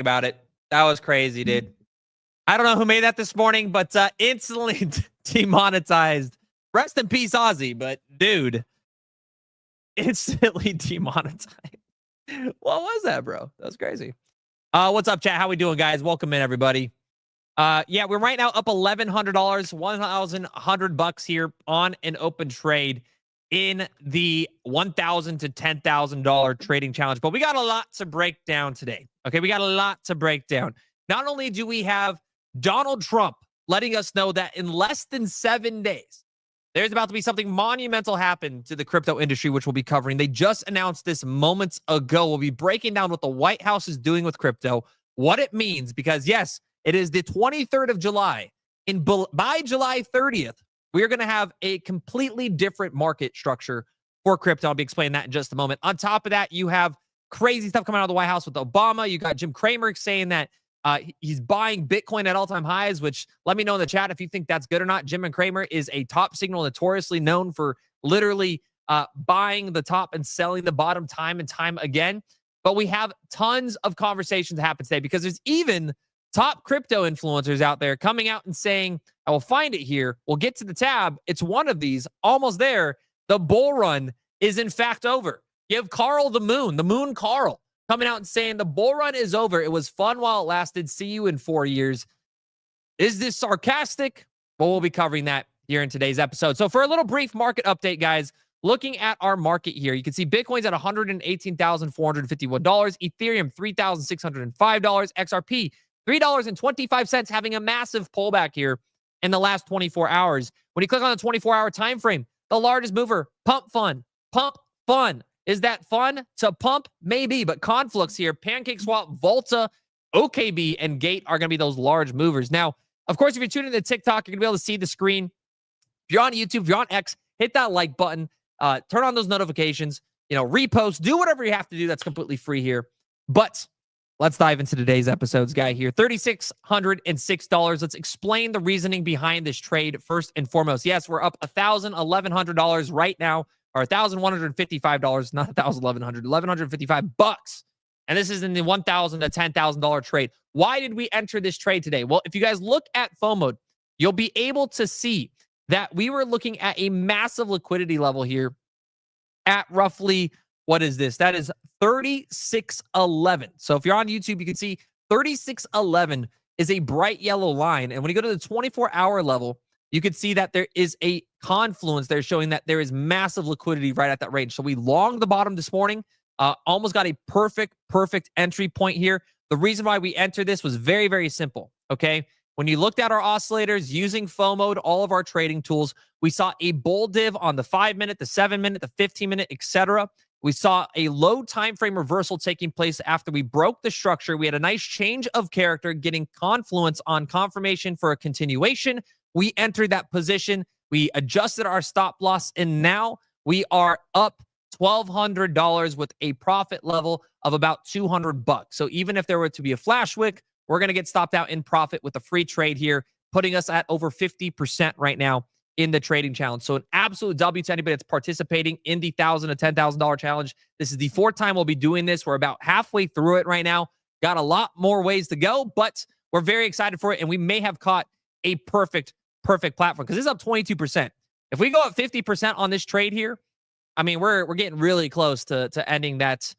about it. That was crazy, dude. I don't know who made that this morning, but instantly demonetized. Rest in peace, Ozzy. But dude, instantly demonetized. What was that, bro? That was crazy. What's up, chat? How we doing, guys? Welcome in, everybody. Yeah, we're right now up $1,100, $1,100 here on an open trade in the $1,000 to $10,000 trading challenge. But we got a lot to break down today. Okay, we got a lot to break down. Not only do we have Donald Trump letting us know that in less than 7 days, there's about to be something monumental happen to the crypto industry, which we'll be covering. They just announced this moments ago. We'll be breaking down what the White House is doing with crypto, what it means, because yes, it is the 23rd of July. By July 30th, we are going to have a completely different market structure for crypto. I'll be explaining that in just a moment. On top of that, you have crazy stuff coming out of the White House with Obama. You got Jim Cramer saying that he's buying Bitcoin at all-time highs, which let me know in the chat if you think that's good or not. Jim and Cramer is a top signal notoriously known for literally buying the top and selling the bottom time and time again. But we have tons of conversations to happen today because there's even top crypto influencers out there coming out and saying, I will find it here. We'll get to the tab. It's one of these, almost there. The bull run is in fact over. You have Carl the Moon Carl, coming out and saying the bull run is over. It was fun while it lasted. See you in 4 years. Is this sarcastic? Well, we'll be covering that here in today's episode. So for a little brief market update, guys, looking at our market here, you can see Bitcoin's at $118,451, Ethereum $3,605, XRP $3.25, having a massive pullback here in the last 24 hours. When you click on the 24-hour time frame, the largest mover, Pump Fun. Pump Fun. Is that fun to pump? Maybe, but Conflux here, PancakeSwap, Volta, OKB, and Gate are going to be those large movers. Now, of course, if you're tuning into TikTok, you're going to be able to see the screen. If you're on YouTube, if you're on X, hit that like button, turn on those notifications, repost, do whatever you have to do. That's completely free here. But let's dive into today's episode's guy here. $3,606. Let's explain the reasoning behind this trade first and foremost. Yes, we're up $1,000, $1,100 right now, or $1,155, not $1,100, $1,155. And this is in the $1,000 to $10,000 trade. Why did we enter this trade today? Well, if you guys look at FOMO, you'll be able to see that we were looking at a massive liquidity level here at roughly, what is this? That is 3611. So if you're on YouTube, you can see 3611 is a bright yellow line. And when you go to the 24-hour level, you can see that there is a confluence there showing that there is massive liquidity right at that range. So we longed the bottom this morning, almost got a perfect entry point here. The reason why we entered this was very, very simple, okay? When you looked at our oscillators using FOMO, all of our trading tools, we saw a bull div on the 5-minute, the 7-minute, the 15-minute, etc. We saw a low time frame reversal taking place after we broke the structure. We had a nice change of character, getting confluence on confirmation for a continuation. We entered that position. We adjusted our stop loss, and now we are up $1,200 with a profit level of about $200. So even if there were to be a flash wick, we're going to get stopped out in profit with a free trade here, putting us at over 50% right now in the trading challenge. So an absolute W to anybody that's participating in the $1,000 to $10,000 challenge. This is the 4th time we'll be doing this. We're about halfway through it right now. Got a lot more ways to go, but we're very excited for it, and we may have caught a perfect platform because this is up 22%. If we go up 50% on this trade here, I mean, we're getting really close to ending that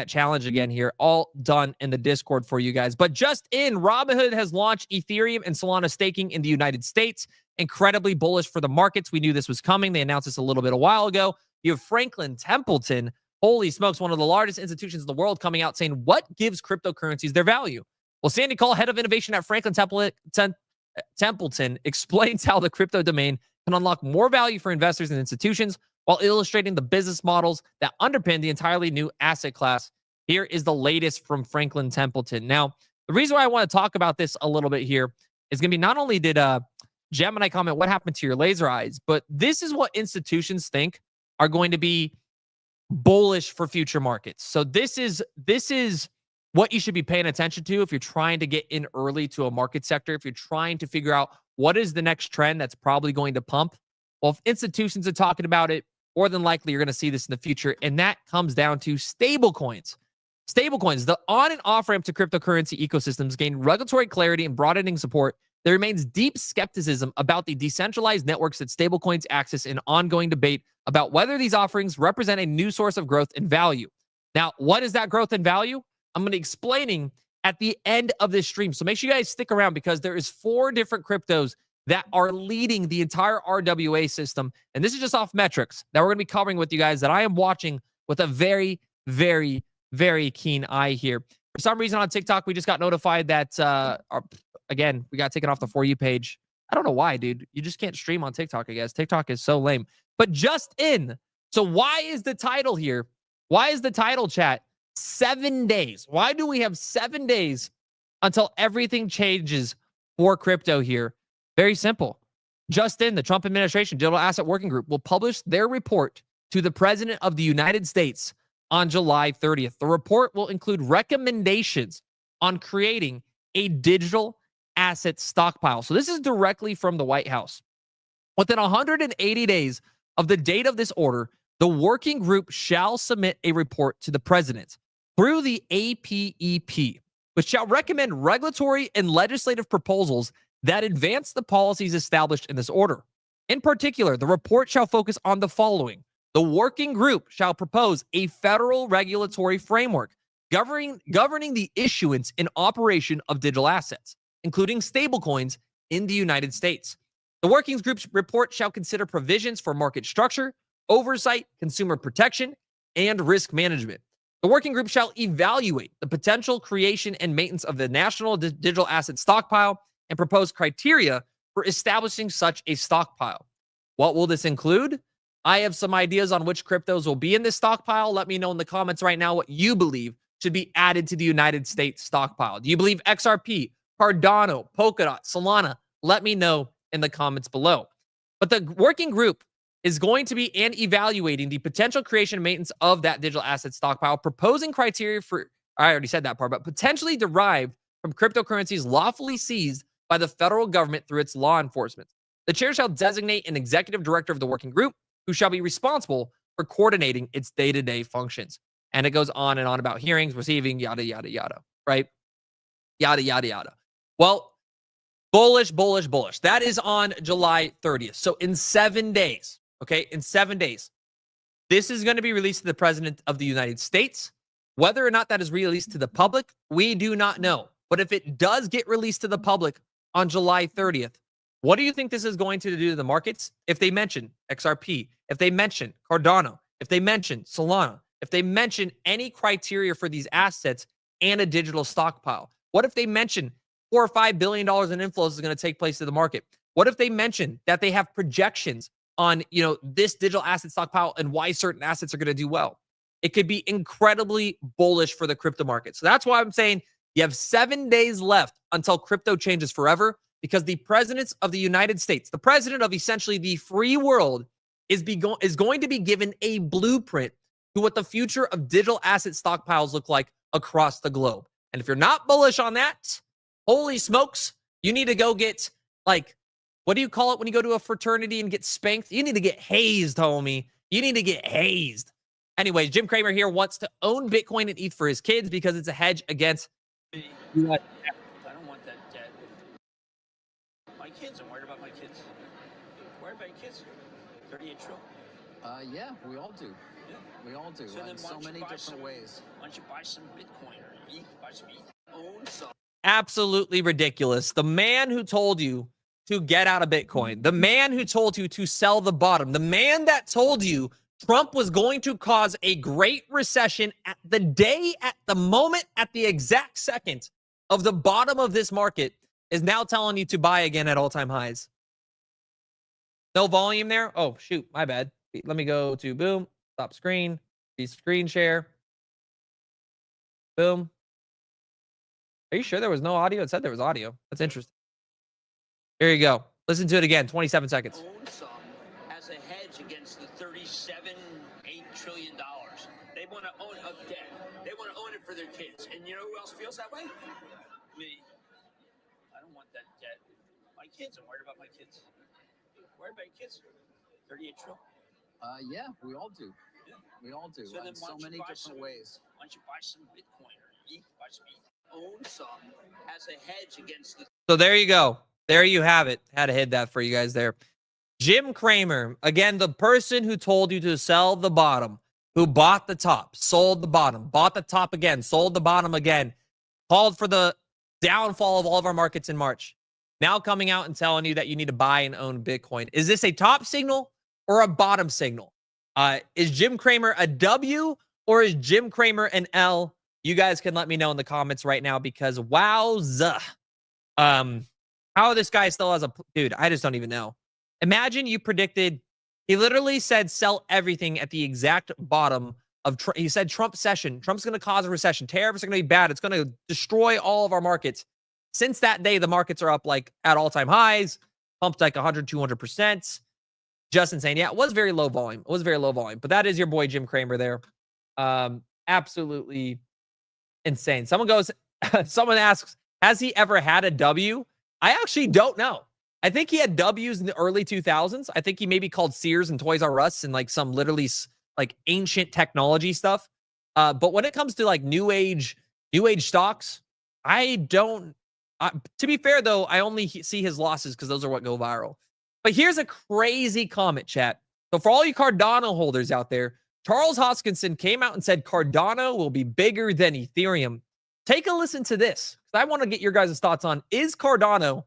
challenge again here. All done in the Discord for you guys. But just in, Robinhood has launched Ethereum and Solana staking in the United States. Incredibly bullish for the markets. We knew this was coming. They announced this a little bit a while ago. You have Franklin Templeton, holy smokes, one of the largest institutions in the world, coming out saying what gives cryptocurrencies their value. Well, Sandy Call, head of innovation at Franklin Templeton, explains how the crypto domain can unlock more value for investors and institutions while illustrating the business models that underpin the entirely new asset class. Here is the latest from Franklin Templeton. Now, the reason why I want to talk about this a little bit here is going to be not only did Gemini comment, what happened to your laser eyes, but this is what institutions think are going to be bullish for future markets. So this is what you should be paying attention to if you're trying to get in early to a market sector, if you're trying to figure out what is the next trend that's probably going to pump. Well, if institutions are talking about it, more than likely you're going to see this in the future, and that comes down to stable coins. Stablecoins, the on and off ramp to cryptocurrency ecosystems, gain regulatory clarity and broadening support. There remains deep skepticism about the decentralized networks that stablecoins access and ongoing debate about whether these offerings represent a new source of growth and value. Now, what is that growth and value? I'm going to be explaining at the end of this stream. So make sure you guys stick around because there is 4 different cryptos that are leading the entire RWA system. And this is just off metrics that we're going to be covering with you guys that I am watching with a very, very, very keen eye here. For some reason on TikTok, we just got notified that, again, we got taken off the For You page. I don't know why, dude. You just can't stream on TikTok, I guess. TikTok is so lame. But just in. So why is the title here? Why is the title, chat? 7 days. Why do we have 7 days until everything changes for crypto here? Very simple. Just in, the Trump administration Digital Asset Working Group will publish their report to the President of the United States on July 30th. The report will include recommendations on creating a digital asset stockpile. So this is directly from the White House. Within 180 days of the date of this order, the working group shall submit a report to the president through the APEP, which shall recommend regulatory and legislative proposals that advance the policies established in this order. In particular, the report shall focus on the following. The working group shall propose a federal regulatory framework governing the issuance and operation of digital assets, including stablecoins in the United States. The working group's report shall consider provisions for market structure, oversight, consumer protection, and risk management. The working group shall evaluate the potential creation and maintenance of the national digital asset stockpile and propose criteria for establishing such a stockpile. What will this include? I have some ideas on which cryptos will be in this stockpile. Let me know in the comments right now what you believe should be added to the United States stockpile. Do you believe XRP, Cardano, Polkadot, Solana? Let me know in the comments below. But the working group is going to be evaluating the potential creation and maintenance of that digital asset stockpile, proposing criteria for, I already said that part, but potentially derived from cryptocurrencies lawfully seized by the federal government through its law enforcement. The chair shall designate an executive director of the working group who shall be responsible for coordinating its day-to-day functions. And it goes on and on about hearings, receiving, yada, yada, yada, right? Yada, yada, yada. Well, bullish, bullish, bullish. That is on July 30th. So in 7 days, okay, in 7 days, this is going to be released to the President of the United States. Whether or not that is released to the public, we do not know. But if it does get released to the public on July 30th, what do you think this is going to do to the markets? If they mention XRP, if they mention Cardano, if they mention Solana, if they mention any criteria for these assets and a digital stockpile, what if they mention $4 or $5 billion in inflows is going to take place to the market? What if they mention that they have projections on, this digital asset stockpile and why certain assets are going to do well? It could be incredibly bullish for the crypto market. So that's why I'm saying you have 7 days left until crypto changes forever, because the presidents of the United States, the president of essentially the free world, is going to be given a blueprint to what the future of digital asset stockpiles look like across the globe. And if you're not bullish on that, holy smokes, you need to go get, what do you call it when you go to a fraternity and get spanked? You need to get hazed, homie. You need to get hazed. Anyways, Jim Cramer here wants to own Bitcoin and ETH for his kids because it's a hedge against. I don't want that debt. My kids, I'm worried about my kids. Worried about your kids? 38 trillion. Yeah, we all do. Yeah. We all do. So in so many different ways. Why don't you buy some Bitcoin or ETH? Buy some ETH. Own some. Absolutely ridiculous. The man who told you to get out of Bitcoin, the man who told you to sell the bottom, the man that told you Trump was going to cause a great recession at the day, at the moment, at the exact second of the bottom of this market, is now telling you to buy again at all-time highs. No volume there? Oh, shoot, my bad. Let me go to boom, stop screen, screen share. Boom. Are you sure there was no audio? It said there was audio. That's interesting. Here you go. Listen to it again, 27 seconds. Own some as a hedge against the $37.8 trillion. They want to own a debt. They want to own it for their kids. And you know who else feels that way? Me. I don't want that debt. My kids, I'm worried about my kids. Worried about your kids? 38 trillion. Yeah, we all do. We all do. So then In so many different ways. why don't you buy some Bitcoin or buy some own some as a hedge against the. So there you go. There you have it. Had to hit that for you guys there. Jim Cramer, again, the person who told you to sell the bottom, who bought the top, sold the bottom, bought the top again, sold the bottom again, called for the downfall of all of our markets in March. Now coming out and telling you that you need to buy and own Bitcoin. Is this a top signal or a bottom signal? Is Jim Cramer a W or is Jim Cramer an L? You guys can let me know in the comments right now because wowza. How this guy still has a dude, I just don't even know. Imagine you predicted, he literally said sell everything at the exact bottom of, he said Trump session. Trump's going to cause a recession. Tariffs are going to be bad. It's going to destroy all of our markets. Since that day, the markets are up like at all-time highs, pumped like 100, 200%. Just insane. Yeah, it was very low volume. It was very low volume. But that is your boy Jim Cramer there. Absolutely insane. Someone asks, has he ever had a W? I actually don't know. I think he had W's in the early 2000s. I think he maybe called Sears and Toys R Us and like some literally like ancient technology stuff. But when it comes to like new age stocks, I don't. To be fair though, I only see his losses because those are what go viral. But here's a crazy comment, chat. So for all you Cardano holders out there, Charles Hoskinson came out and said Cardano will be bigger than Ethereum. Take a listen to this. I want to get your guys' thoughts on, is Cardano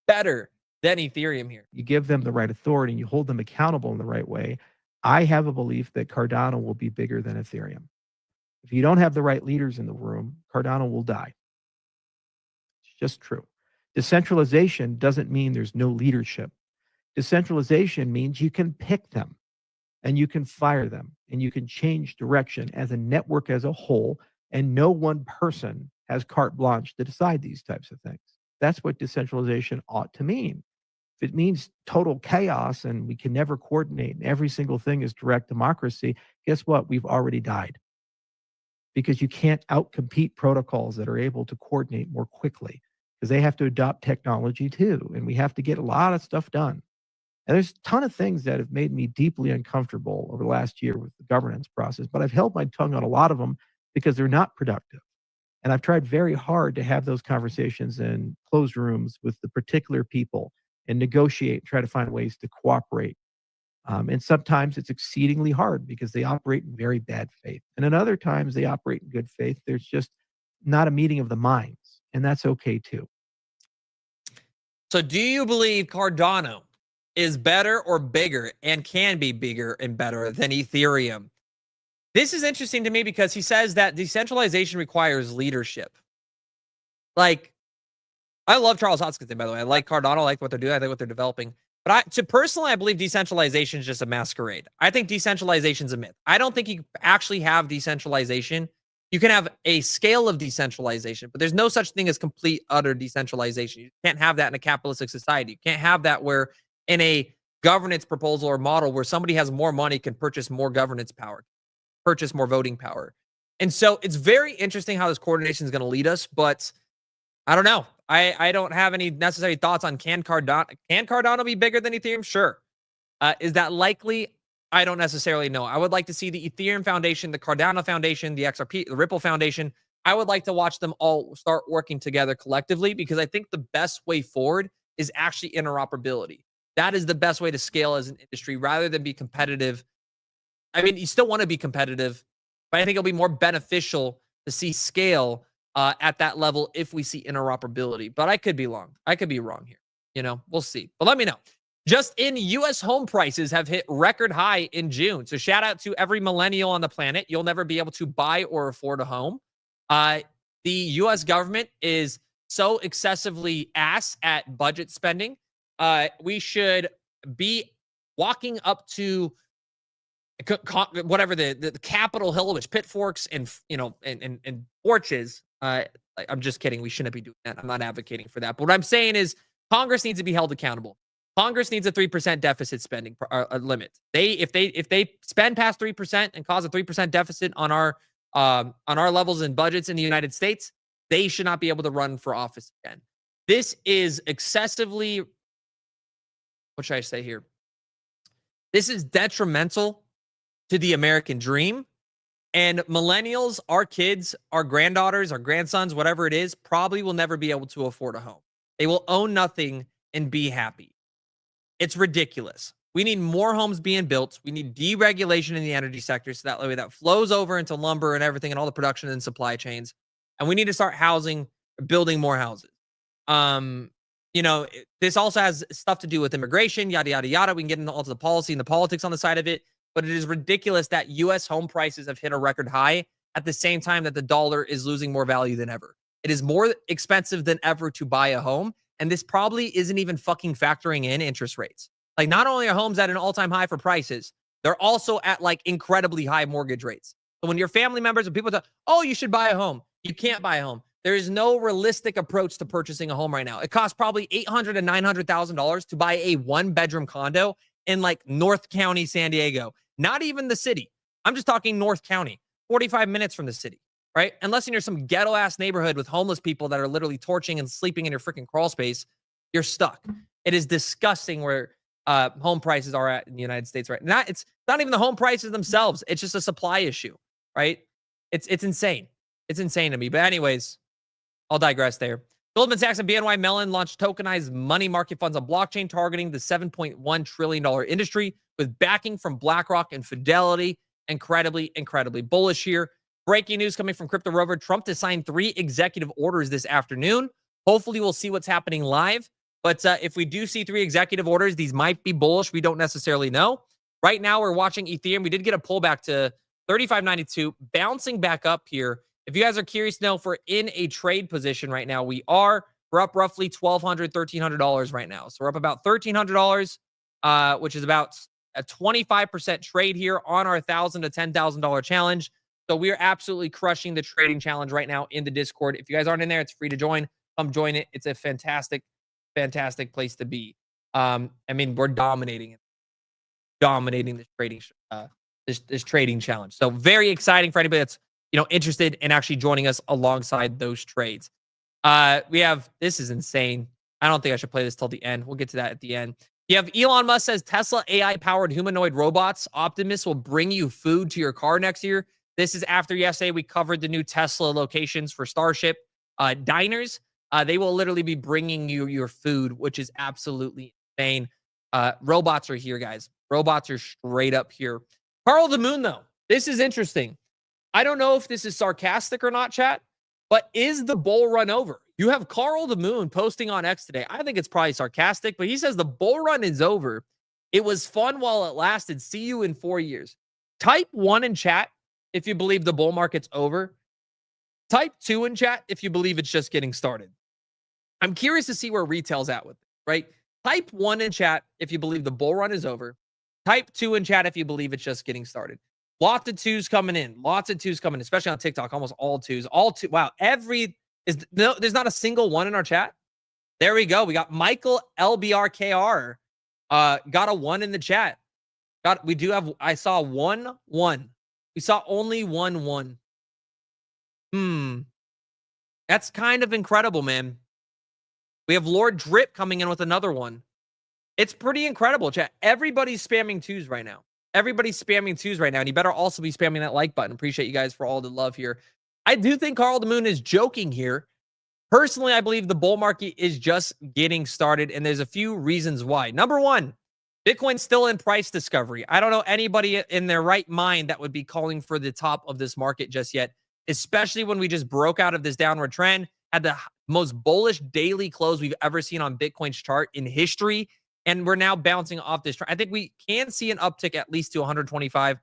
better than Ethereum here? You give them the right authority and you hold them accountable in the right way. I have a belief that Cardano will be bigger than Ethereum. If you don't have the right leaders in the room, Cardano will die. It's just true. Decentralization doesn't mean there's no leadership. Decentralization means you can pick them and you can fire them and you can change direction as a network as a whole, and no one person has carte blanche to decide these types of things. That's what decentralization ought to mean. If it means total chaos and we can never coordinate and every single thing is direct democracy, guess what? We've already died. Because you can't outcompete protocols that are able to coordinate more quickly because they have to adopt technology too. And we have to get a lot of stuff done. And there's a ton of things that have made me deeply uncomfortable over the last year with the governance process, but I've held my tongue on a lot of them because they're not productive. And I've tried very hard to have those conversations in closed rooms with the particular people and negotiate and try to find ways to cooperate. And sometimes it's exceedingly hard because they operate in very bad faith. And in other times they operate in good faith. There's just not a meeting of the minds. And that's okay too. So do you believe Cardano is better or bigger and can be bigger and better than Ethereum? This is interesting to me because he says that decentralization requires leadership. Like, I love Charles Hoskinson, by the way. I like Cardano. I like what they're doing. I like what they're developing. But personally, I believe decentralization is just a masquerade. I think decentralization is a myth. I don't think you actually have decentralization. You can have a scale of decentralization, but there's no such thing as complete, utter decentralization. You can't have that in a capitalistic society. You can't have that where in a governance proposal or model where somebody has more money can purchase more governance power, purchase more voting power. And so it's very interesting how this coordination is going to lead us, but I don't know. I don't have any necessary thoughts on can Cardano be bigger than Ethereum? Sure. Is that likely? I don't necessarily know. I would like to see the Ethereum Foundation, the Cardano Foundation, the XRP, the Ripple Foundation. I would like to watch them all start working together collectively because I think the best way forward is actually interoperability. That is the best way to scale as an industry rather than be competitive. I mean, you still want to be competitive, but I think it'll be more beneficial to see scale at that level if we see interoperability. But I could be wrong. I could be wrong here. You know, we'll see. But let me know. Just in, U.S. home prices have hit record high in June. So shout out to every millennial on the planet. You'll never be able to buy or afford a home. The U.S. government is so excessively ass at budget spending. We should be walking up to whatever the Capitol Hill, which pitchforks and and torches. I'm just kidding. We shouldn't be doing that. I'm not advocating for that. But what I'm saying is Congress needs to be held accountable. Congress needs a 3% deficit spending limit. If they spend past 3% and cause a 3% deficit on our levels and budgets in the United States, they should not be able to run for office again. This is excessively, what should I say here? This is detrimental to the American dream. And millennials, our kids, our granddaughters, our grandsons, whatever it is, probably will never be able to afford a home. They will own nothing and be happy. It's ridiculous. We need more homes being built. We need deregulation in the energy sector so that way that flows over into lumber and everything and all the production and supply chains. And we need to start building more houses. This also has stuff to do with immigration, yada, yada, yada. We can get into all the policy and the politics on the side of it. But it is ridiculous that U.S. home prices have hit a record high at the same time that the dollar is losing more value than ever. It is more expensive than ever to buy a home. And this probably isn't even fucking factoring in interest rates. Like, not only are homes at an all-time high for prices, they're also at like incredibly high mortgage rates. So when your family members or people talk, oh, you should buy a home, you can't buy a home. There is no realistic approach to purchasing a home right now. It costs probably $800,000 to $900,000 to buy a one-bedroom condo in like North County, San Diego. Not even the city. I'm just talking North County, 45 minutes from the city, right? Unless you're some ghetto-ass neighborhood with homeless people that are literally torching and sleeping in your freaking crawl space, you're stuck. It is disgusting where home prices are at in the United States right now. It's not even the home prices themselves. It's just a supply issue, right? It's insane. It's insane to me. But anyways, I'll digress there. Goldman Sachs and BNY Mellon launched tokenized money market funds on blockchain targeting the $7.1 trillion industry with backing from BlackRock and Fidelity. Incredibly, incredibly bullish here. Breaking news coming from Crypto Rover. Trump to sign 3 executive orders this afternoon. Hopefully we'll see what's happening live. But if we do see 3 executive orders, these might be bullish. We don't necessarily know. Right now we're watching Ethereum. We did get a pullback to 35.92, bouncing back up here. If you guys are curious to know if we're in a trade position right now, we are. We're up roughly $1,200, $1,300 right now. So we're up about $1,300, which is about a 25% trade here on our $1,000 to $10,000 challenge. So we are absolutely crushing the trading challenge right now in the Discord. If you guys aren't in there, it's free to join. Come join it. It's a fantastic, fantastic place to be. We're dominating this trading this trading challenge. So very exciting for anybody that's interested in actually joining us alongside those trades. This is insane. I don't think I should play this till the end. We'll get to that at the end. You have Elon Musk says Tesla AI-powered humanoid robots, Optimus, will bring you food to your car next year. This is after yesterday we covered the new Tesla locations for Starship diners. They will literally be bringing you your food, which is absolutely insane. Robots are here, guys. Robots are straight up here. Carl the Moon, though. This is interesting. I don't know if this is sarcastic or not, chat, but is the bull run over? You have Carl the Moon posting on X today. I think it's probably sarcastic, but he says the bull run is over. It was fun while it lasted. See you in 4 years. Type 1 in chat if you believe the bull market's over. Type 2 in chat if you believe it's just getting started. I'm curious to see where retail's at with it, right? Type 1 in chat if you believe the bull run is over. Type 2 in chat if you believe it's just getting started. Lots of 2s coming in. Lots of 2s coming in, especially on TikTok. Almost all 2s. All 2. Wow. There's not a single 1 in our chat. There we go. We got Michael LBRKR. Got a 1 in the chat. I saw 1. We saw only 1. That's kind of incredible, man. We have Lord Drip coming in with another 1. It's pretty incredible, chat. Everybody's spamming 2s right now. Everybody's spamming 2s right now, and you better also be spamming that like button. Appreciate you guys for all the love here. I do think Carl the Moon is joking here. Personally, I believe the bull market is just getting started, and there's a few reasons why. Number 1, Bitcoin's still in price discovery. I don't know anybody in their right mind that would be calling for the top of this market just yet, especially when we just broke out of this downward trend, had the most bullish daily close we've ever seen on Bitcoin's chart in history. And we're now bouncing off this trend. I think we can see an uptick at least to $125,000,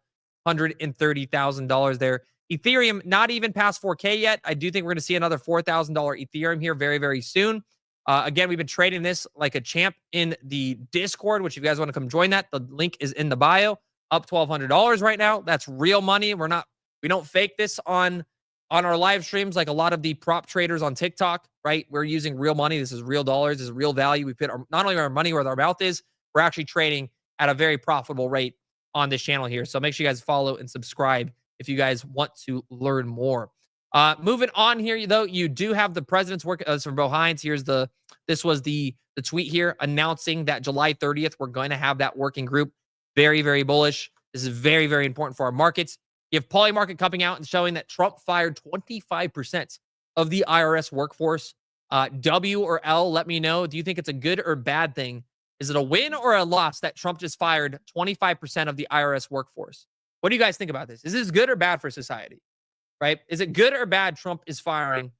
$130,000 there. Ethereum, not even past 4K yet. I do think we're going to see another $4,000 Ethereum here very, very soon. Again, we've been trading this like a champ in the Discord, which if you guys want to come join that, the link is in the bio. Up $1,200 right now. That's real money. We don't fake this on our live streams like a lot of the prop traders on TikTok, right? We're using real money. This is real dollars. This is real value. We put not only our money where our mouth is, we're actually trading at a very profitable rate on this channel here. So make sure you guys follow and subscribe if you guys want to learn more. Moving on here, though, you do have the president's work. From Bo Hines. This was the tweet here announcing that July 30th, we're going to have that working group. Very, very bullish. This is very, very important for our markets. You have Polymarket coming out and showing that Trump fired 25% of the IRS workforce. W or L, let me know. Do you think it's a good or bad thing? Is it a win or a loss that Trump just fired 25% of the IRS workforce? What do you guys think about this? Is this good or bad for society? Right? Is it good or bad Trump is firing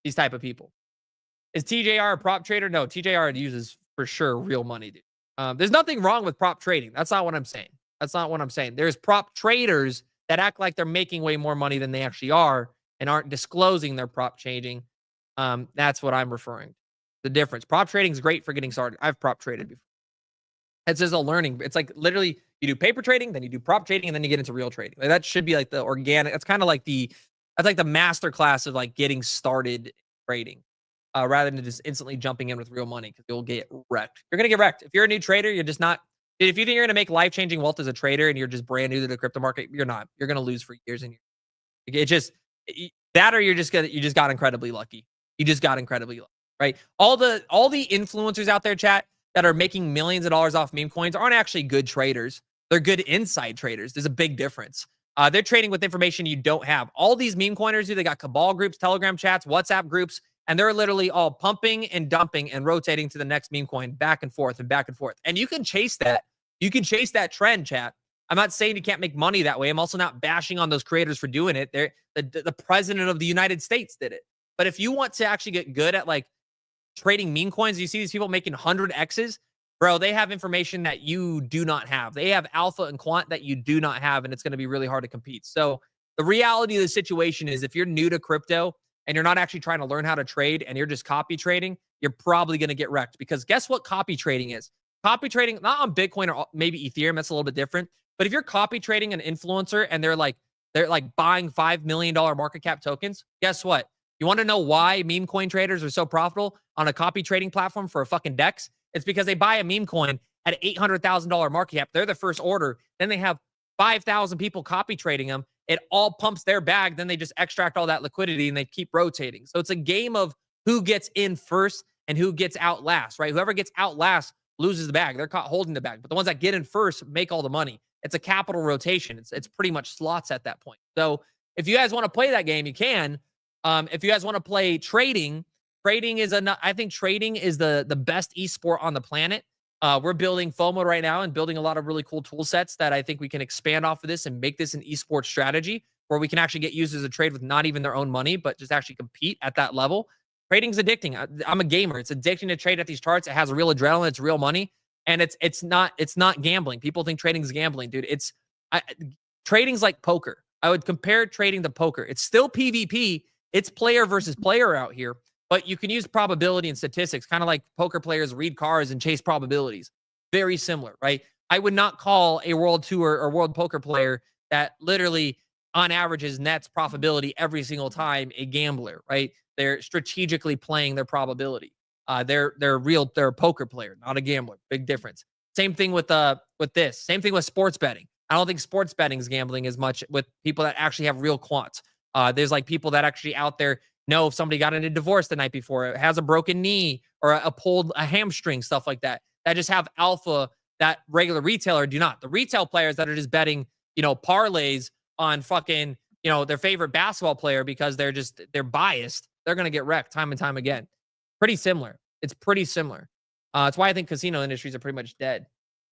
these type of people? Is TJR a prop trader? No, TJR uses for sure real money, dude. There's nothing wrong with prop trading. That's not what I'm saying. That's not what I'm saying. There's prop traders that act like they're making way more money than they actually are and aren't disclosing their prop changing. That's what I'm referring to. The difference. Prop trading is great for getting started. I've prop traded before. It's just a learning. It's like literally you do paper trading, then you do prop trading, and then you get into real trading. Like that should be like the organic. That's kind of like that's like the master class of like getting started trading, rather than just instantly jumping in with real money because you'll get wrecked. You're gonna get wrecked if you're a new trader. You're just not. If you think you're gonna make life changing wealth as a trader and you're just brand new to the crypto market, you're not. You're gonna lose for years and years. It just that, or you just got incredibly lucky. You just got incredibly lucky, right? All the influencers out there, chat, that are making millions of dollars off meme coins aren't actually good traders. They're good inside traders. There's a big difference. They're trading with information you don't have. All these meme coiners do. They got cabal groups, Telegram chats, WhatsApp groups, and they're literally all pumping and dumping and rotating to the next meme coin back and forth and back and forth. And you can chase that. You can chase that trend, chat. I'm not saying you can't make money that way. I'm also not bashing on those creators for doing it. The president of the United States did it. But if you want to actually get good at like trading meme coins, you see these people making 100x's, bro, they have information that you do not have. They have alpha and quant that you do not have, and it's going to be really hard to compete. So the reality of the situation is if you're new to crypto and you're not actually trying to learn how to trade and you're just copy trading, you're probably going to get wrecked, because guess what copy trading is? Copy trading, not on Bitcoin or maybe Ethereum, that's a little bit different. But if you're copy trading an influencer and they're like buying $5 million market cap tokens, guess what? You want to know why meme coin traders are so profitable on a copy trading platform for a fucking DEX? It's because they buy a meme coin at $800,000 market cap. They're the first order. Then they have 5,000 people copy trading them. It all pumps their bag. Then they just extract all that liquidity and they keep rotating. So it's a game of who gets in first and who gets out last, right? Whoever gets out last loses the bag. They're caught holding the bag. But the ones that get in first make all the money. It's a capital rotation. It's pretty much slots at that point. So if you guys want to play that game, you can. If you guys want to play trading, I think trading is the best esport on the planet. We're building FOMO right now and building a lot of really cool tool sets that I think we can expand off of this and make this an esports strategy where we can actually get users to trade with not even their own money, but just actually compete at that level. Trading's addicting. I'm a gamer. It's addicting to trade at these charts. It has real adrenaline. It's real money. And it's not gambling. People think trading is gambling, dude. Trading's like poker. I would compare trading to poker. It's still PvP. It's player versus player out here, but you can use probability and statistics, kind of like poker players read cards and chase probabilities. Very similar, right? I would not call a world tour or world poker player that literally on average is nets profitability every single time a gambler, right? They're strategically playing their probability. They're a poker player, not a gambler. Big difference. Same thing with this. Same thing with sports betting. I don't think sports betting is gambling as much with people that actually have real quants. There's like people that actually out there know if somebody got in a divorce the night before, has a broken knee or a hamstring, stuff like that, that just have alpha that regular retailer do not. The retail players that are just betting, parlays on fucking, their favorite basketball player because they're biased, they're going to get wrecked time and time again. Pretty similar. It's pretty similar. That's why I think casino industries are pretty much dead.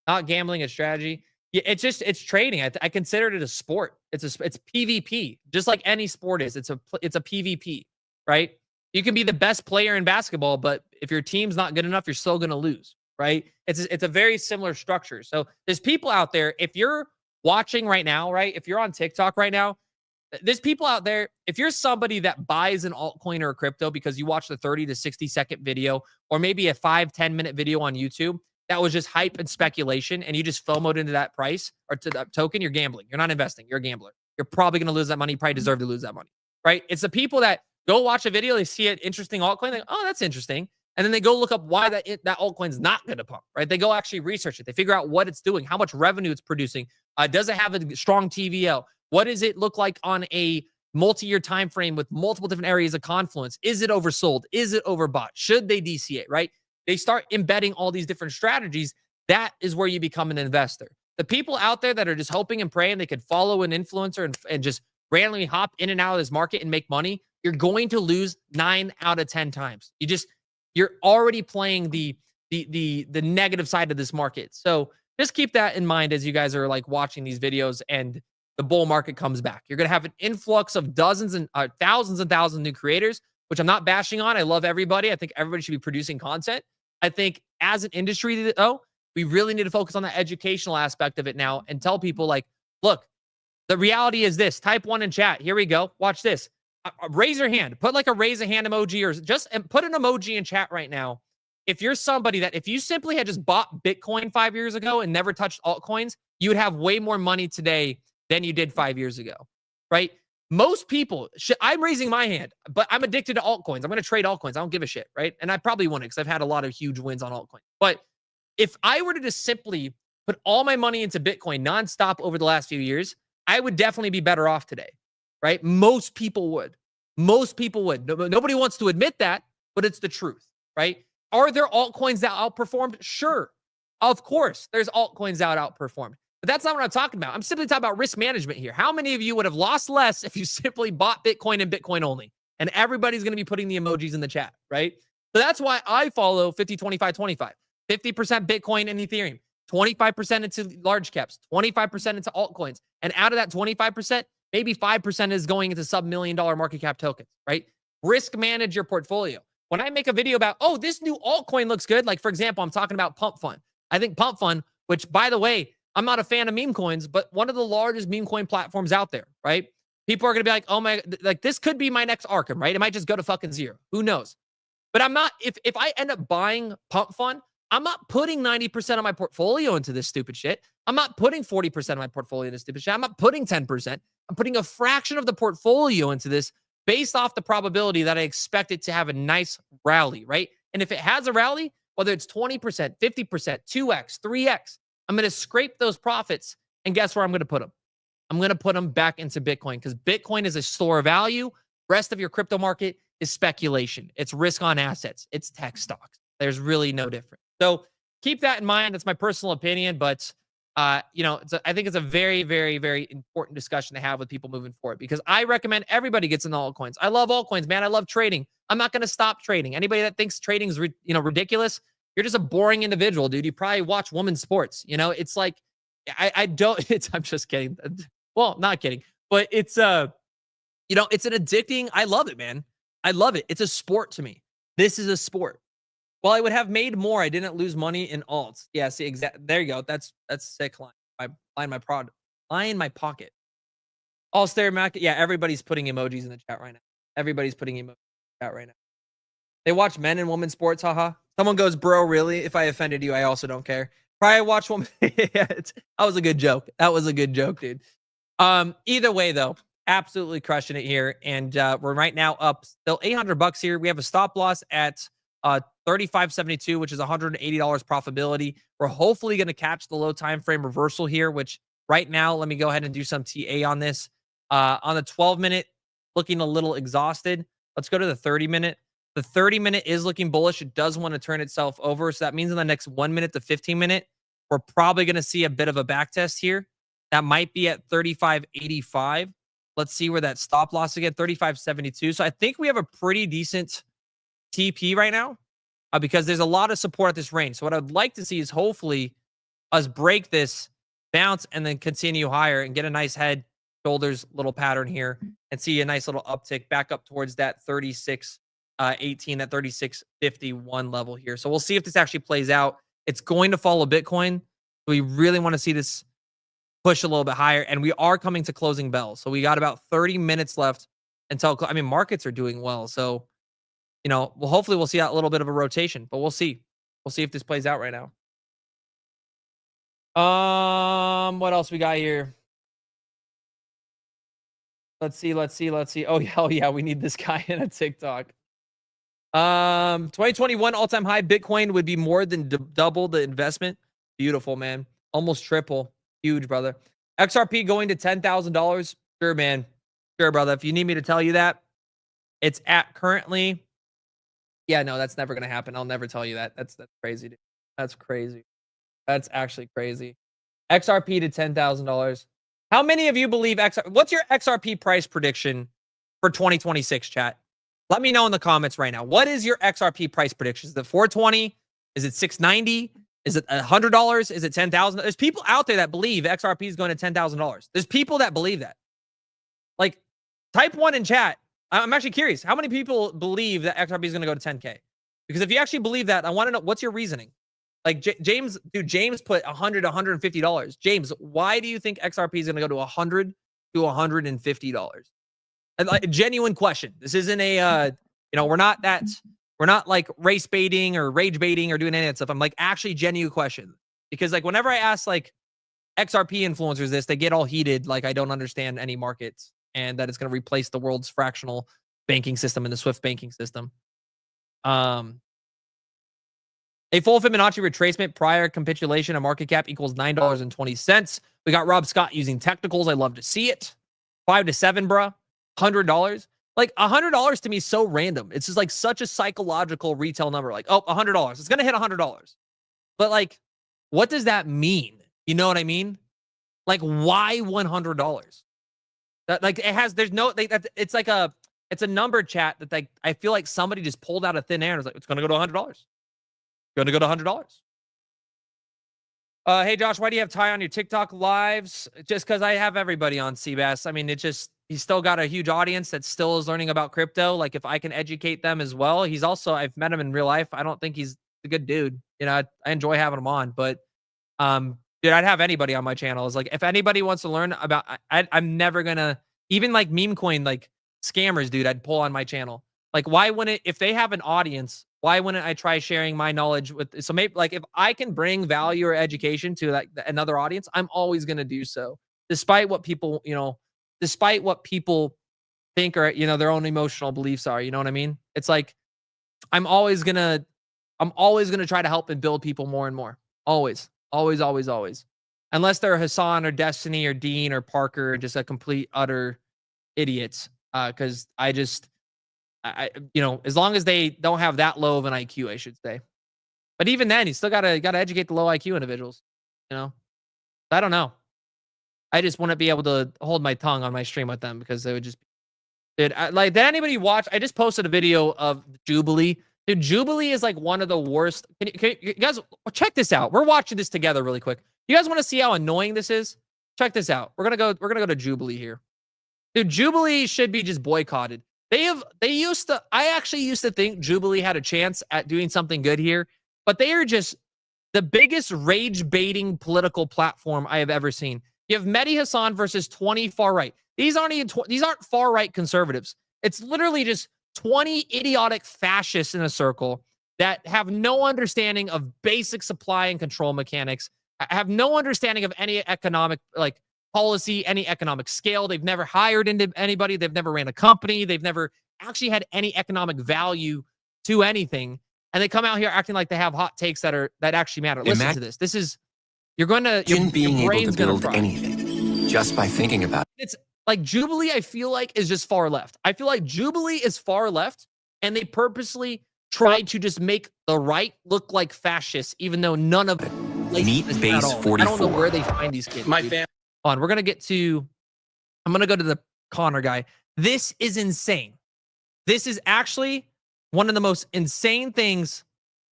Not gambling, it's strategy. Yeah, it's trading. I consider it a sport. It's PvP, just like any sport is. It's a PvP, right? You can be the best player in basketball, but if your team's not good enough, you're still going to lose, right? It's a very similar structure. So there's people out there. If you're watching right now, right? If you're on TikTok right now, there's people out there. If you're somebody that buys an altcoin or a crypto because you watch the 30 to 60 second video, or maybe a 5-10 minute video on YouTube that was just hype and speculation, and you just FOMO'd into that price or to that token, you're gambling. You're not investing. You're a gambler. You're probably going to lose that money. You probably deserve to lose that money, right? It's the people that go watch a video, they see an interesting altcoin, they go, oh, that's interesting. And then they go look up why that altcoin's not going to pump, right? They go actually research it. They figure out what it's doing, how much revenue it's producing. Does it have a strong TVL? What does it look like on a multi-year time frame with multiple different areas of confluence? Is it oversold? Is it overbought? Should they DCA, right? They start embedding all these different strategies. That is where you become an investor. the people out there that are just hoping and praying they could follow an influencer and just randomly hop in and out of this market and make money, you're going to lose 9 out of 10 times. You're already playing the negative side of this market. So just keep that in mind as you guys are like watching these videos and the bull market comes back. You're going to have an influx of dozens and thousands and thousands of new creators, which I'm not bashing on. I love everybody. I think everybody should be producing content. I think as an industry, though, we really need to focus on the educational aspect of it now and tell people like, look, the reality is this. Type 1 in chat. Here we go. Watch this. Raise your hand. Put like a raise a hand emoji or just put an emoji in chat right now. If you're somebody that if you simply had just bought Bitcoin 5 years ago and never touched altcoins, you would have way more money today than you did 5 years ago, right? Most people, I'm raising my hand, but I'm addicted to altcoins. I'm going to trade altcoins. I don't give a shit, right? And I probably wouldn't because I've had a lot of huge wins on altcoins. But if I were to just simply put all my money into Bitcoin nonstop over the last few years, I would definitely be better off today, right? Most people would. Most people would. Nobody wants to admit that, but it's the truth, right? Are there altcoins that outperformed? Sure. Of course, there's altcoins that outperformed. But that's not what I'm talking about. I'm simply talking about risk management here. How many of you would have lost less if you simply bought Bitcoin and Bitcoin only? And everybody's going to be putting the emojis in the chat, right? So that's why I follow 50, 25, 25. 50% Bitcoin and Ethereum, 25% into large caps, 25% into altcoins. And out of that 25%, maybe 5% is going into sub-$1 million market cap tokens, right? Risk manage your portfolio. When I make a video about, oh, this new altcoin looks good, like for example, I'm talking about Pump Fund. I think Pump Fund, which by the way, I'm not a fan of meme coins, but one of the largest meme coin platforms out there, right? People are going to be like, oh my, like this could be my next Arkham, right? It might just go to fucking zero. Who knows? But I'm not, if I end up buying Pump Fund, I'm not putting 90% of my portfolio into this stupid shit. I'm not putting 40% of my portfolio into this stupid shit. I'm not putting 10%. I'm putting a fraction of the portfolio into this based off the probability that I expect it to have a nice rally, right? And if it has a rally, whether it's 20%, 50%, 2x, 3x, I'm going to scrape those profits. And guess where I'm going to put them? I'm going to put them back into Bitcoin because Bitcoin is a store of value. Rest of your crypto market is speculation. It's risk on assets. It's tech stocks. There's really no difference. So keep that in mind. That's my personal opinion, but I think it's a very, very, very important discussion to have with people moving forward because I recommend everybody gets into altcoins. I love altcoins, man. I love trading. I'm not going to stop trading. Anybody that thinks trading is ridiculous, you're just a boring individual, dude. You probably watch women's sports. It's like I don't. I'm just kidding. Well, not kidding, but it's it's an addicting. I love it, man. I love it. It's a sport to me. This is a sport. Well, I would have made more. I didn't lose money in alts. Yeah, see, exactly. There you go. That's sick line. Line in my pocket. All stare market. Yeah, everybody's putting emojis in the chat right now. Everybody's putting emojis in the chat right now. They watch men and women sports. Haha. Someone goes, bro, really? If I offended you, I also don't care. Probably watch women. That was a good joke. That was a good joke, dude. Either way, though, absolutely crushing it here. And we're right now up still $800 here. We have a stop loss at 35.72, which is $180 profitability. We're hopefully going to catch the low time frame reversal here, which right now, let me go ahead and do some TA on this. On the 12-minute, looking a little exhausted. Let's go to the 30-minute. The 30-minute is looking bullish. It does want to turn itself over. So that means in the next 1 minute to 15-minute, we're probably going to see a bit of a back test here. That might be at 35.85. Let's see where that stop loss again, 35.72. So I think we have a pretty decent TP right now because there's a lot of support at this range. So what I'd like to see is hopefully us break this, bounce, and then continue higher and get a nice head, shoulders little pattern here and see a nice little uptick back up towards that 36.18, that 36.51 level here. So we'll see if this actually plays out. It's going to follow Bitcoin. So we really want to see this push a little bit higher. And we are coming to closing bell. So we got about 30 minutes left until, markets are doing well. So hopefully we'll see a little bit of a rotation, but we'll see. We'll see if this plays out right now. What else we got here? Let's see. Oh yeah, we need this guy in a TikTok. 2021 all-time high Bitcoin would be more than double the investment. Beautiful, man. Almost triple. Huge, brother. XRP going to $10,000. Sure, man. Sure, brother. If you need me to tell you that, it's at currently. Yeah, no, that's never gonna happen. I'll never tell you that. That's crazy, dude. That's crazy. That's actually crazy. XRP to $10,000. How many of you believe what's your XRP price prediction for 2026, chat? Let me know in the comments right now. What is your XRP price prediction? Is it 420? Is it 690? Is it $100? Is it 10,000? There's people out there that believe XRP is going to $10,000. There's people that believe that. Like, type 1 in chat. I'm actually curious. How many people believe that XRP is going to go to 10K? Because if you actually believe that, I want to know, what's your reasoning? Like, James put $100 to $150. James, why do you think XRP is going to go to $100 to $150? A genuine question. This isn't a, we're not like race baiting or rage baiting or doing any of that stuff. I'm like, actually genuine question. Because like whenever I ask like XRP influencers this, they get all heated. Like I don't understand any markets and that it's going to replace the world's fractional banking system and the Swift banking system. A full Fibonacci retracement prior capitulation of market cap equals $9.20. We got Rob Scott using technicals. I love to see it. 5 to 7, bruh. $100. Like $100 to me is so random. It's just like such a psychological retail number. Like, oh, $100. It's gonna hit $100. But like, what does that mean? You know what I mean? Like, why $100? That like it has. There's no. It's like a. It's a number, chat, that like I feel like somebody just pulled out of thin air and was like, it's gonna go to $100. Going to go to $100. Hey Josh, why do you have Ty on your TikTok lives? Just because I have everybody on Seabass. I mean, he's still got a huge audience that still is learning about crypto. Like if I can educate them as well. He's also, I've met him in real life. I don't think he's a good dude. I enjoy having him on, but dude, I'd have anybody on my channel. It's like if anybody wants to learn about, I'm never gonna, even like meme coin, like scammers, dude, I'd pull on my channel. Like why wouldn't, if they have an audience, why wouldn't I try sharing my knowledge with, so maybe like if I can bring value or education to like another audience, I'm always going to do so. Despite what people, despite what people think or, their own emotional beliefs are, you know what I mean? It's like, I'm always going to try to help and build people more and more. Always. Unless they're Hassan or Destiny or Dean or Parker, or just a complete utter idiots. Cause I as long as they don't have that low of an IQ, I should say. But even then, you still gotta educate the low IQ individuals. I don't know. I just wouldn't be able to hold my tongue on my stream with them because they would just. Dude, did anybody watch? I just posted a video of Jubilee. Dude, Jubilee is like one of the worst. Can you guys check this out? We're watching this together really quick. You guys want to see how annoying this is? Check this out. We're gonna go to Jubilee here. Dude, Jubilee should be just boycotted. I actually used to think Jubilee had a chance at doing something good here, but they are just the biggest rage baiting political platform I have ever seen. You have Mehdi Hassan versus 20 far right. These aren't far right conservatives. It's literally just 20 idiotic fascists in a circle that have no understanding of basic supply and control mechanics, have no understanding of any economic policy, any economic scale. They've never hired into anybody. They've never ran a company. They've never actually had any economic value to anything. And they come out here acting like they have hot takes that actually matter. Listen to this. This is, your brain's going to fry. Anything just by thinking about it. It's like Jubilee, I feel like, is just far left. I feel like Jubilee is far left, and they purposely try to just make the right look like fascists, even though none of it. Meat base 44. I don't know where they find these kids. We're going to get to, I'm going to go to the Connor guy. This is insane. This is actually one of the most insane things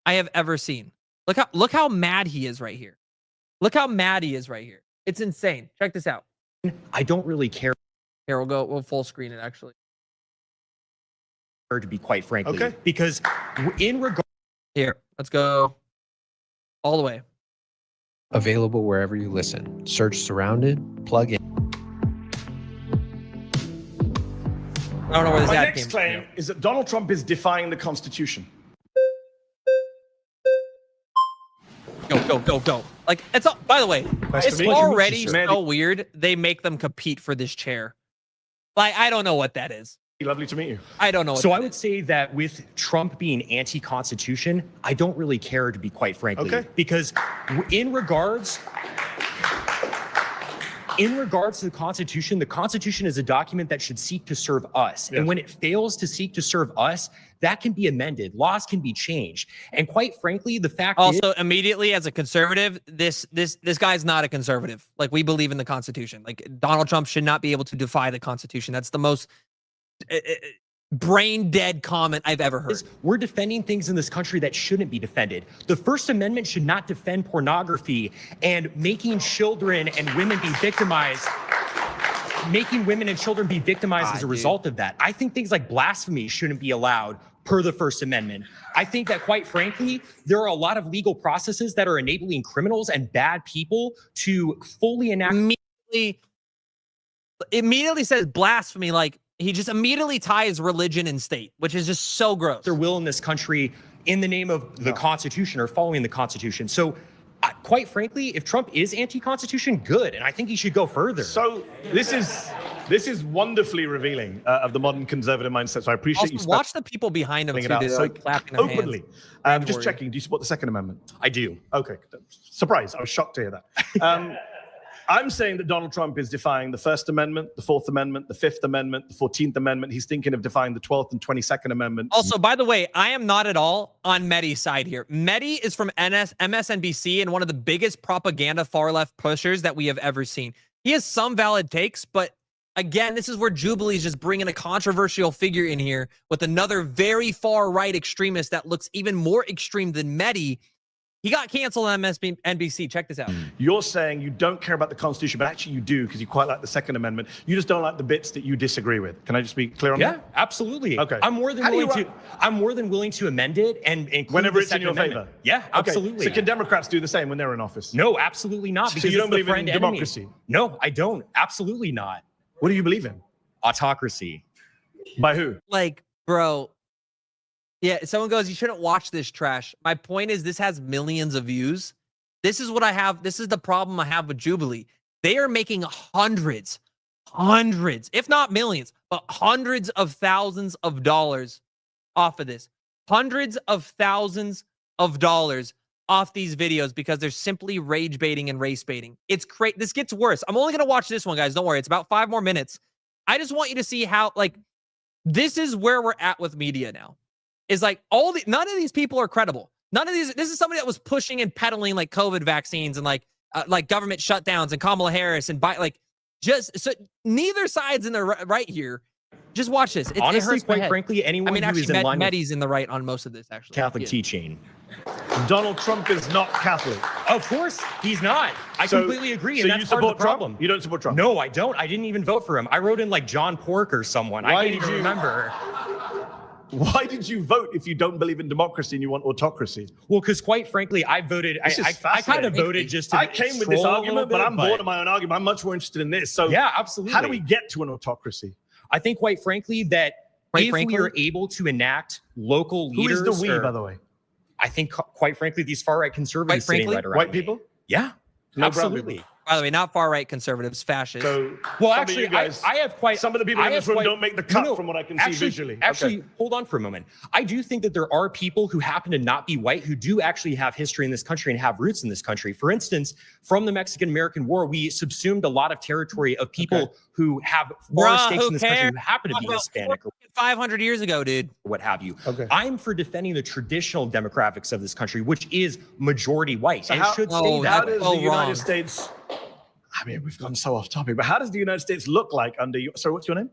I have ever seen. Look how mad he is right here. Look how mad he is right here. It's insane. Check this out. I don't really care. Here, we'll full screen it actually. To be quite frankly, okay. Because in regard. Here, let's go all the way. Available wherever you listen. Search Surrounded, plug in. I don't know where this My ad next came claim from. is that Donald Trump is defying the Constitution. Go. Like, it's all, by the way, Nice it's to meet you, already Mr. so weird they make them compete for this chair. Like, I don't know what that is. Lovely to meet you. I don't know what So that I would is. say that with Trump being anti-Constitution, I don't really care, to be quite frankly. Okay. Because in regards. in regards to the Constitution is a document that should seek to serve us. Yes. And when it fails to seek to serve us, that can be amended. Laws can be changed. And quite frankly, the fact is, Also, immediately as a conservative, this guy's not a conservative. Like, we believe in the Constitution. Like, Donald Trump should not be able to defy the Constitution. That's the most brain dead comment I've ever heard. we're defending things in this country that shouldn't be defended. The First Amendment should not defend pornography and making children and women be victimized. Making women and children be victimized as a result of that. I think things like blasphemy shouldn't be allowed per the First Amendment. I think that, quite frankly, there are a lot of legal processes that are enabling criminals and bad people to fully enact. Immediately says blasphemy. Like, he just immediately ties religion and state, which is just so gross. Their will in this country in the name of the Constitution or following the Constitution. So, quite frankly, if Trump is anti-Constitution, good, and I think he should go further. So this is wonderfully revealing of the modern conservative mindset. So I appreciate Also, you watch the people behind him too, it out dude, so like clapping their openly. hands. Just checking. Do you support the Second Amendment? I do. Okay. Surprise. I was shocked to hear that. I'm saying that Donald Trump is defying the First Amendment, the Fourth Amendment, the Fifth Amendment, the 14th Amendment. He's thinking of defying the 12th and 22nd Amendments. Also, by the way, I am not at all on Mehdi's side here. Mehdi is from MSNBC and one of the biggest propaganda far-left pushers that we have ever seen. He has some valid takes, but again, this is where Jubilee is just bringing a controversial figure in here with another very far-right extremist that looks even more extreme than Mehdi. He got canceled on MSNBC. Check this out. You're saying you don't care about the Constitution, but actually you do because you quite like the Second Amendment. You just don't like the bits that you disagree with. Can I just be clear on that? Yeah, absolutely. Okay. I'm more than willing to amend it and include Whenever the it's in your Second Amendment. favor. Yeah, Okay. absolutely. So can Democrats do the same when they're in office? No, absolutely not. So Because you don't it's the believe in friend enemy. democracy? No, I don't. Absolutely not. What do you believe in? Autocracy. By who? Like, bro. Yeah, someone goes, you shouldn't watch this trash. My point is, this has millions of views. This is what I have. This is the problem I have with Jubilee. They are making hundreds, if not millions, but hundreds of thousands of dollars off of this. Hundreds of thousands of dollars off these videos because they're simply rage baiting and race baiting. It's crazy. This gets worse. I'm only going to watch this one, guys. Don't worry. It's about 5 more minutes. I just want you to see how, like, this is where we're at with media now. Is like none of these people are credible. None of these. This is somebody that was pushing and peddling like COVID vaccines and like government shutdowns and Kamala Harris and just so neither side's in the right here. Just watch this. Honestly, it hurts my quite head. frankly, anyone I mean, who is actually, in line with Mehdi's in the right on most of this. Actually, Catholic Yeah. teaching. Donald Trump is not Catholic. Of course, he's not. I completely agree, and So that's you part of the support Trump? problem. You don't support Trump? No, I don't. I didn't even vote for him. I wrote in like John Pork or someone. I Why can't did even you- remember. Why did you vote if you don't believe in democracy and you want autocracy? Well, because quite frankly, I voted. This is I kind of fascinating. voted just to I came with this troll a argument, little but bit, I'm bored of my own argument. I'm much more interested in this. So Yeah, absolutely. how do we get to an autocracy? I think, quite frankly, that Quite if frankly? we are able to enact local Who leaders, is the we, or- by the way? I think, quite frankly, these far right conservatives Quite sitting frankly? right around White me. people? Yeah, No brown absolutely. people. By the way, not far right conservatives, fascists. So Well, some actually, of you guys, I have quite. some of the people I in this have room quite- don't make the cut No, from what I can see visually. Actually, Okay. hold on for a moment. I do think that there are people who happen to not be white who do actually have history in this country and have roots in this country. For instance, from the Mexican-American War, we subsumed a lot of territory of people who have foreign Bruh, stakes who in this country cares? who happen to be About Hispanic or 500 years ago, dude. what have you. Okay. I'm for defending the traditional demographics of this country, which is majority white, So and how- it should Oh, stay How that way. does Oh, the United wrong. States? I mean, we've gone so off topic, but how does the United States look like under you? Sorry, what's your name?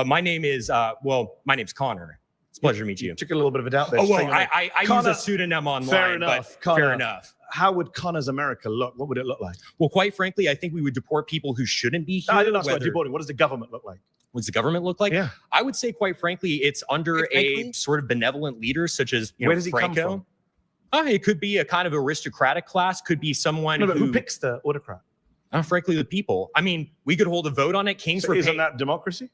My name is my name's Connor. It's a pleasure to meet you. Took a little bit of a doubt there. Oh, to say well, your name. I use Connor- a pseudonym online. Fair enough, but Connor. fair enough. How would Connor's America look? What would it look like? Well, quite frankly, I think we would deport people who shouldn't be here. No, I didn't ask about whether- deporting. What does the government look like? What does the government look like? Yeah. I would say, quite frankly, it's under Quite frankly? a sort of benevolent leader, such as Where does he come Franco. from? It could be a kind of aristocratic class. Could be someone No, but who who picks the autocrat? frankly, the people. I mean, we could hold a vote on it. Kings So were isn't paid. that democracy?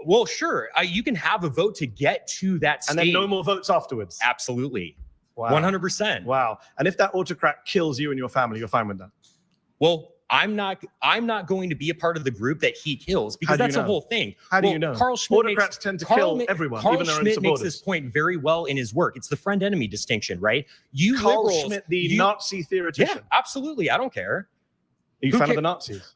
Well, sure. You can have a vote to get to that stage. And then no more votes afterwards. Absolutely. Wow. 100%. Wow. And if that autocrat kills you and your family, you're fine with that. Well, I'm not going to be a part of the group that he kills because How do you that's the know? whole thing. How do Well, you know? Carl Schmitt Autocrats tend to kill everyone, Carl even their own Schmitt makes supporters. this point very well in his work. It's the friend-enemy distinction, right? You Carl liberals, Schmitt, the you- Nazi theoretician. Yeah, absolutely. I don't care. Are you a Who fan of ca- the Nazis?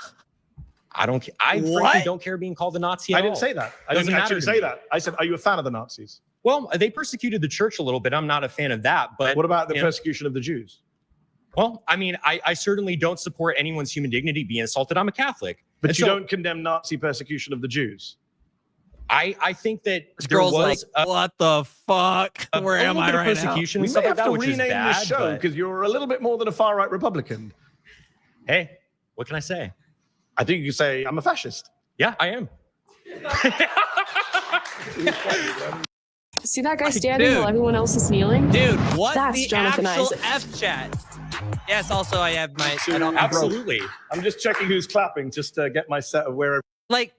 I don't. I frankly What? don't care being called a Nazi at I didn't all. say that. I Doesn't didn't matter actually to say me. that. I said, are you a fan of the Nazis? Well, they persecuted the church a little bit. I'm not a fan of that. But What about the you know, persecution of the Jews? well, I mean, I certainly don't support anyone's human dignity being assaulted. I'm a Catholic. But And you so don't condemn Nazi persecution of the Jews. I think that This there girl's was like, what the fuck? Where am I right now? persecution We and may stuff like have that, to which is rename bad. this show But, because you're a little bit more than a far-right Republican. hey, what can I say? I think you could say, I'm a fascist. Yeah, I am. See that guy standing Dude. while everyone else is kneeling? Dude, what That's the Jonathan actual Isaac. F chat? Yes, also I have my I don't Absolutely. I'm just checking who's clapping just to get my set of where. like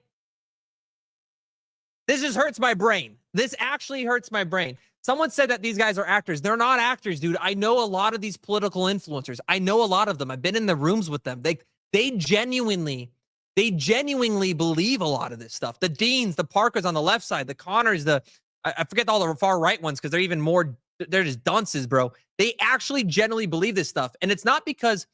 this just hurts my brain. This actually hurts my brain. Someone said that these guys are actors. They're not actors, dude. I know a lot of these political influencers. I know a lot of them. I've been in the rooms with them. They genuinely believe a lot of this stuff. The Deans, the Parkers on the left side, the Connors, I forget all the far right ones because they're even more, they're just dunces, bro. They actually genuinely believe this stuff. And it's not because,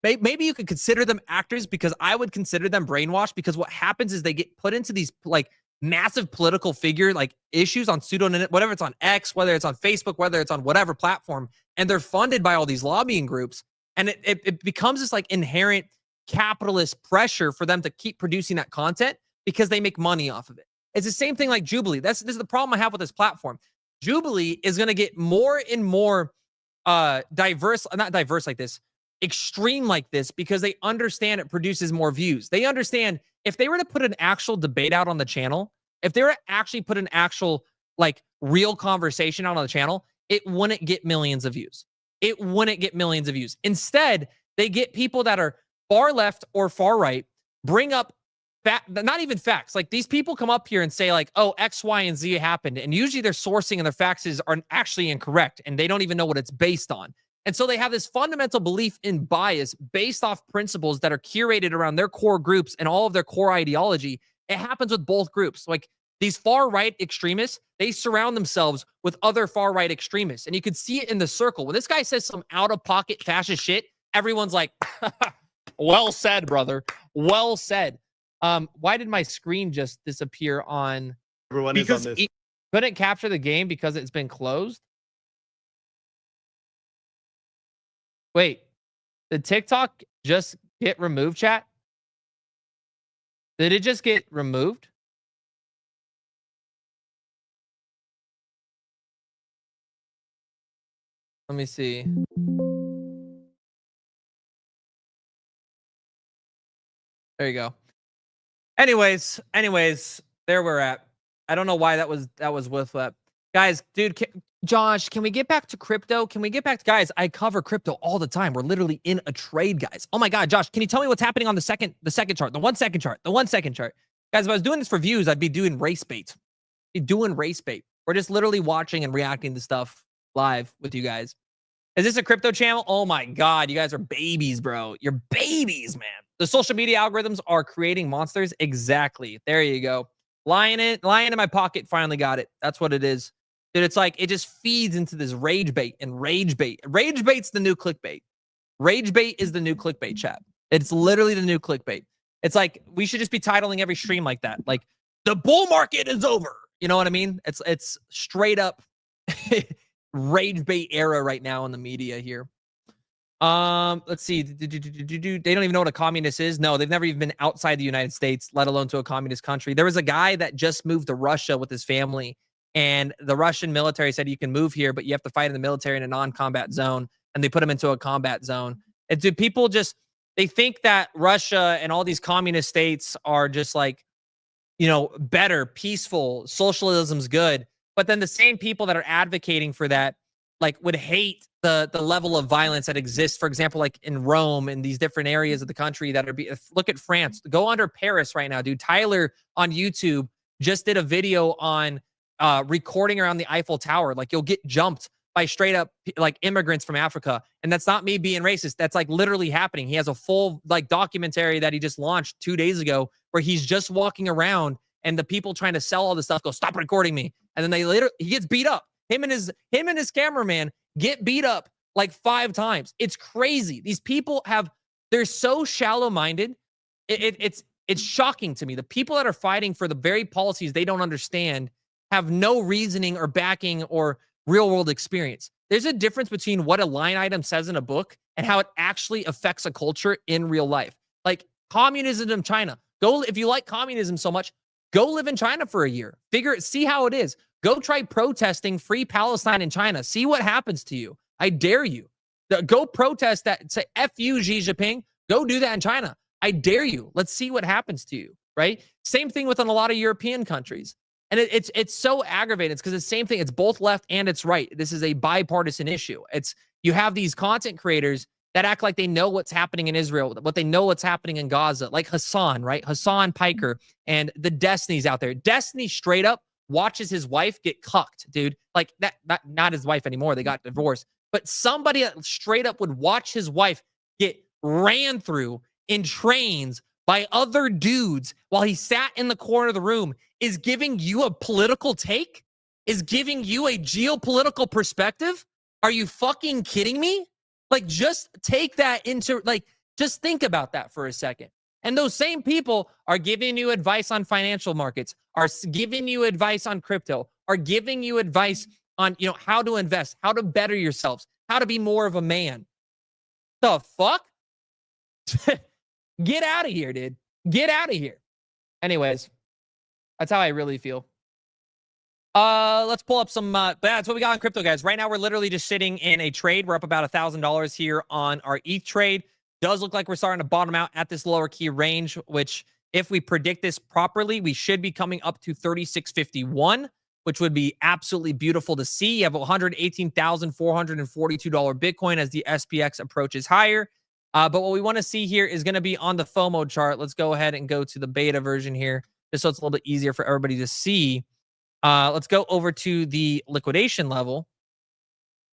maybe you could consider them actors, because I would consider them brainwashed, because what happens is they get put into these like massive political figure like issues on pseudo, whatever it's on X, whether it's on Facebook, whether it's on whatever platform, and they're funded by all these lobbying groups. And it becomes this like inherent capitalist pressure for them to keep producing that content because they make money off of it. It's the same thing like Jubilee. This is the problem I have with this platform. Jubilee is going to get more and more diverse, not diverse like this, extreme like this, because they understand it produces more views. They understand if they were to put an actual debate out on the channel, if they were to actually put an actual like real conversation out on the channel, it wouldn't get millions of views. It wouldn't get millions of views. Instead, they get people that are far left or far right, bring up not even facts. Like these people come up here and say like, oh, X, Y, and Z happened. And usually their sourcing and their facts are actually incorrect. And they don't even know what it's based on. And so they have this fundamental belief in bias based off principles that are curated around their core groups and all of their core ideology. It happens with both groups. Like these far right extremists, they surround themselves with other far right extremists. And you can see it in the circle. When this guy says some out of pocket fascist shit, everyone's like, well said, brother. Well said. Why did my screen just disappear on? Everyone Because is on this. Couldn't capture the game because it's been closed? Wait, did TikTok just get removed, chat? Did it just get removed? Let me see. There you go. Anyways, there we're at. I don't know why that was with that. Guys, dude, Josh, can we get back to crypto? Can we get back to, guys, I cover crypto all the time. We're literally in a trade, guys. Oh my God, Josh, can you tell me what's happening on the second chart, the 1 second chart, the 1 second chart? Guys, if I was doing this for views, I'd be doing race bait. We're just literally watching and reacting to stuff live with you guys. Is this a crypto channel? Oh my God, you guys are babies, bro. You're babies, man. The social media algorithms are creating monsters. Exactly. There you go. Lying in my pocket, finally got it. That's what it is. Dude, it's like, it just feeds into this rage bait and rage bait. Rage bait's the new clickbait. Rage bait is the new clickbait, chat. It's literally the new clickbait. It's like, we should just be titling every stream like that. Like, the bull market is over. You know what I mean? It's straight up rage bait era right now in the media here. Let's see. They don't even know what a communist is. No, they've never even been outside the United States, let alone to a communist country. There was a guy that just moved to Russia with his family, and the Russian military said you can move here, but you have to fight in the military in a non-combat zone, and they put him into a combat zone. And do people just, they think that Russia and all these communist states are just like, you know, better, peaceful, socialism's good. But then the same people that are advocating for that, like, would hate the level of violence that exists, for example, like in Rome and these different areas of the country that are, look at France, go under Paris right now, dude. Tyler on YouTube just did a video on recording around the Eiffel Tower. Like, you'll get jumped by straight up like immigrants from Africa. And that's not me being racist. That's like literally happening. He has a full like documentary that he just launched 2 days ago where he's just walking around and the people trying to sell all this stuff go, stop recording me. And then he gets beat up. Him and his cameraman get beat up like 5 times. It's crazy. These people they're so shallow-minded. It's it's shocking to me. The people that are fighting for the very policies they don't understand have no reasoning or backing or real world experience. There's a difference between what a line item says in a book and how it actually affects a culture in real life. Like communism in China. Go, if you like communism so much, go live in China for a year. See how it is. Go try protesting free Palestine in China. See what happens to you. I dare you. Go protest that. Say, F you, Xi Jinping. Go do that in China. I dare you. Let's see what happens to you, right? Same thing within a lot of European countries. And it's so aggravating. It's because it's the same thing. It's both left and it's right. This is a bipartisan issue. You have these content creators that act like they know what's happening in Israel, what they know what's happening in Gaza, like Hassan, right? Hassan Piker and the Destiny's out there. Destiny straight up watches his wife get cucked, dude. Like that not his wife anymore. They got divorced. But somebody that straight up would watch his wife get ran through in trains by other dudes while he sat in the corner of the room is giving you a political take? Is giving you a geopolitical perspective? Are you fucking kidding me? Like, just take that into, like, just think about that for a second. And those same people are giving you advice on financial markets, are giving you advice on crypto, are giving you advice on, how to invest, how to better yourselves, how to be more of a man. The fuck? Get out of here, dude. Get out of here. Anyways, that's how I really feel. Let's pull up some, but that's what we got on crypto, guys. Right now, we're literally just sitting in a trade. We're up about $1,000 here on our ETH trade. Does look like we're starting to bottom out at this lower key range, which if we predict this properly, we should be coming up to 36.51, which would be absolutely beautiful to see. You have $118,442 Bitcoin as the SPX approaches higher. But what we want to see here is going to be on the FOMO chart. Let's go ahead and go to the beta version here, just so it's a little bit easier for everybody to see. Let's go over to the liquidation level.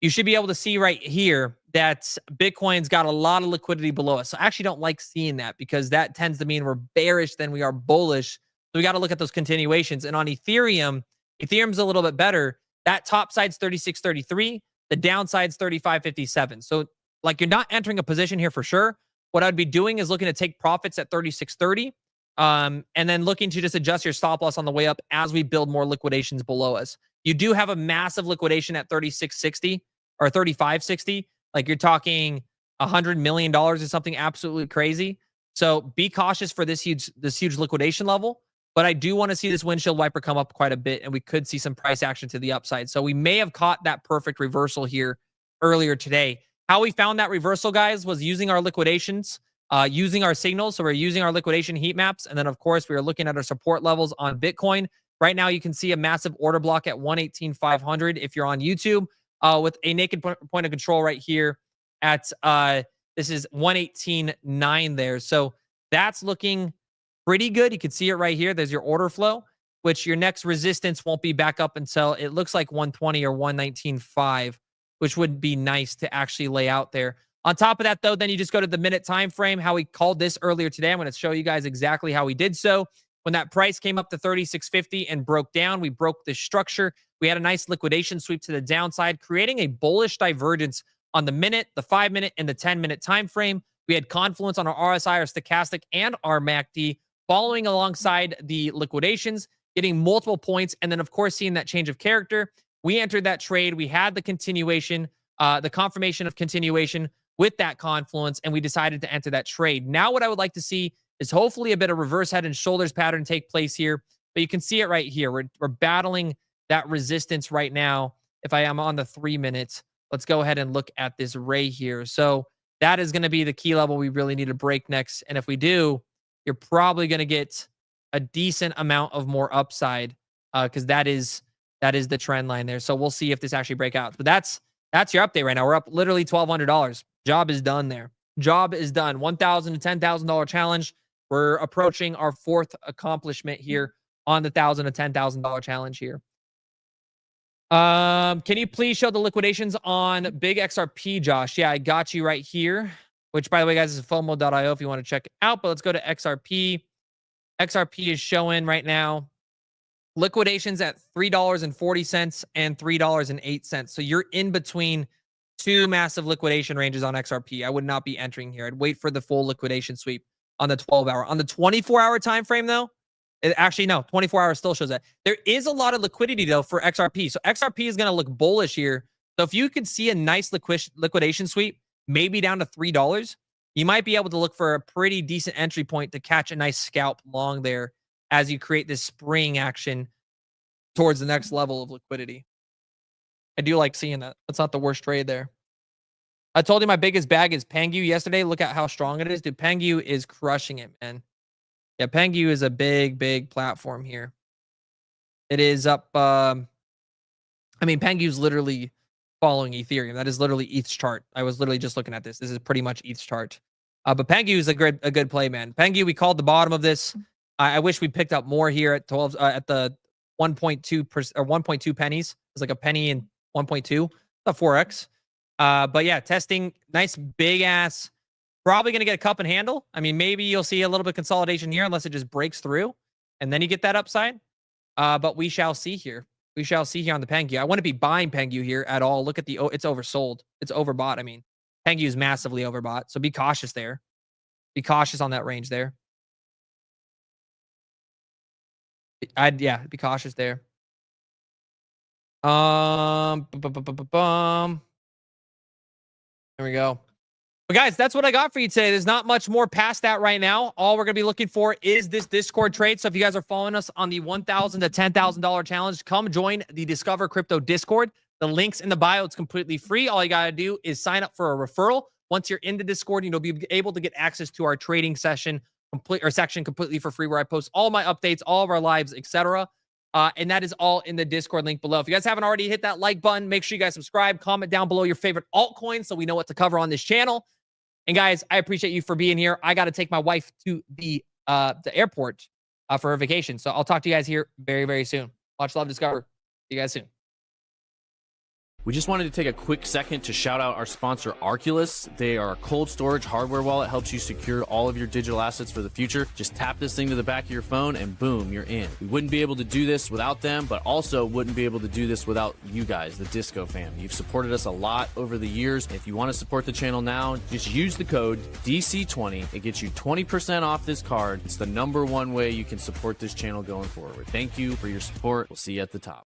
You should be able to see right here that Bitcoin's got a lot of liquidity below us. So I actually don't like seeing that because that tends to mean we're bearish than we are bullish. So we got to look at those continuations. And on Ethereum's a little bit better. That top side's 36.33. The downside's 35.57. So like you're not entering a position here for sure. What I'd be doing is looking to take profits at 36.30. And then looking to just adjust your stop loss on the way up as we build more liquidations below us. You do have a massive liquidation at 36.60 or 35.60. Like you're talking $100 million or something absolutely crazy. So be cautious for this huge liquidation level. But I do want to see this windshield wiper come up quite a bit, and we could see some price action to the upside. So we may have caught that perfect reversal here earlier today. How we found that reversal, guys, was using our liquidations, using our signals. So we're using our liquidation heat maps. And then, of course, we are looking at our support levels on Bitcoin. Right now, you can see a massive order block at 118,500 if you're on YouTube, with a naked point of control right here at, this is 118.9 there. So that's looking pretty good. You can see it right here. There's your order flow, which your next resistance won't be back up until it looks like 120 or 119.5, which would be nice to actually lay out there. On top of that, though, then you just go to the minute time frame, how we called this earlier today. I'm going to show you guys exactly how we did so. When that price came up to 36.50 and broke down, we broke this structure. We had a nice liquidation sweep to the downside, creating a bullish divergence on the minute, the 5-minute, and the 10-minute time frame. We had confluence on our RSI, our stochastic, and our MACD following alongside the liquidations, getting multiple points, and then, of course, seeing that change of character. We entered that trade. We had the continuation, the confirmation of continuation with that confluence, and we decided to enter that trade. Now what I would like to see is hopefully a bit of reverse head and shoulders pattern take place here, but you can see it right here. We're battling that resistance right now. If I am on the 3 minutes, let's go ahead and look at this ray here. So that is going to be the key level we really need to break next. And if we do, you're probably going to get a decent amount of more upside because that is the trend line there. So we'll see if this actually breaks out. But that's your update right now. We're up literally $1,200. Job is done there. Job is done. $1,000 to $10,000 challenge. We're approaching our fourth accomplishment here on the $1,000 to $10,000 challenge here. Can you please show the liquidations on Big XRP, Josh? Yeah, I got you right here. Which, by the way, guys, is FOMO.io if you want to check it out. But let's go to XRP. XRP is showing right now liquidations at $3.40 and $3.08. So you're in between two massive liquidation ranges on XRP. I would not be entering here. I'd wait for the full liquidation sweep. on the 12-hour. On the 24-hour time frame, though, actually, no, 24 hours still shows that. There is a lot of liquidity, though, for XRP. So XRP is going to look bullish here. So if you could see a nice liquidation sweep, maybe down to $3, you might be able to look for a pretty decent entry point to catch a nice scalp long there as you create this spring action towards the next level of liquidity. I do like seeing that. That's not the worst trade there. I told you my biggest bag is Pengu yesterday. Look at how strong it is. Dude, Pengu is crushing it, man. Yeah, Pengu is a big, big platform here. It is up. I mean, Pengu's literally following Ethereum. That is literally ETH's chart. I was literally just looking at this. This is pretty much ETH's chart. But Pengu is a good play, man. Pengu, we called the bottom of this. I wish we picked up more here at 12 at the 1.2 or 1.2 pennies. It's like a penny and 1.2, a 4x. But yeah, testing nice big ass. Probably going to get a cup and handle. I mean, maybe you'll see a little bit of consolidation here unless it just breaks through and then you get that upside. But we shall see here. We shall see here on the Pengu. I wouldn't be buying Pengu here at all. Look at the, it's oversold. It's overbought. I mean, Pengu is massively overbought. So be cautious there. Be cautious on that range there. Yeah, be cautious there. There we go. But guys, that's what I got for you today. There's not much more past that right now. All we're going to be looking for is this Discord trade. So if you guys are following us on the $1,000 to $10,000 challenge, come join the Discover Crypto Discord. The link's in the bio. It's completely free. All you got to do is sign up for a referral. Once you're in the Discord, you'll be able to get access to our trading section section completely for free, where I post all my updates, all of our lives, etc. And that is all in the Discord link below. If you guys haven't already hit that like button, make sure you guys subscribe, comment down below your favorite altcoins so we know what to cover on this channel. And guys, I appreciate you for being here. I got to take my wife to the airport for her vacation. So I'll talk to you guys here very, very soon. Much love, Discover. See you guys soon. We just wanted to take a quick second to shout out our sponsor, Arculus. They are a cold storage hardware wallet, helps you secure all of your digital assets for the future. Just tap this thing to the back of your phone and boom, you're in. We wouldn't be able to do this without them, but also wouldn't be able to do this without you guys, the Disco fam. You've supported us a lot over the years. If you want to support the channel now, just use the code DC20. It gets you 20% off this card. It's the #1 way you can support this channel going forward. Thank you for your support. We'll see you at the top.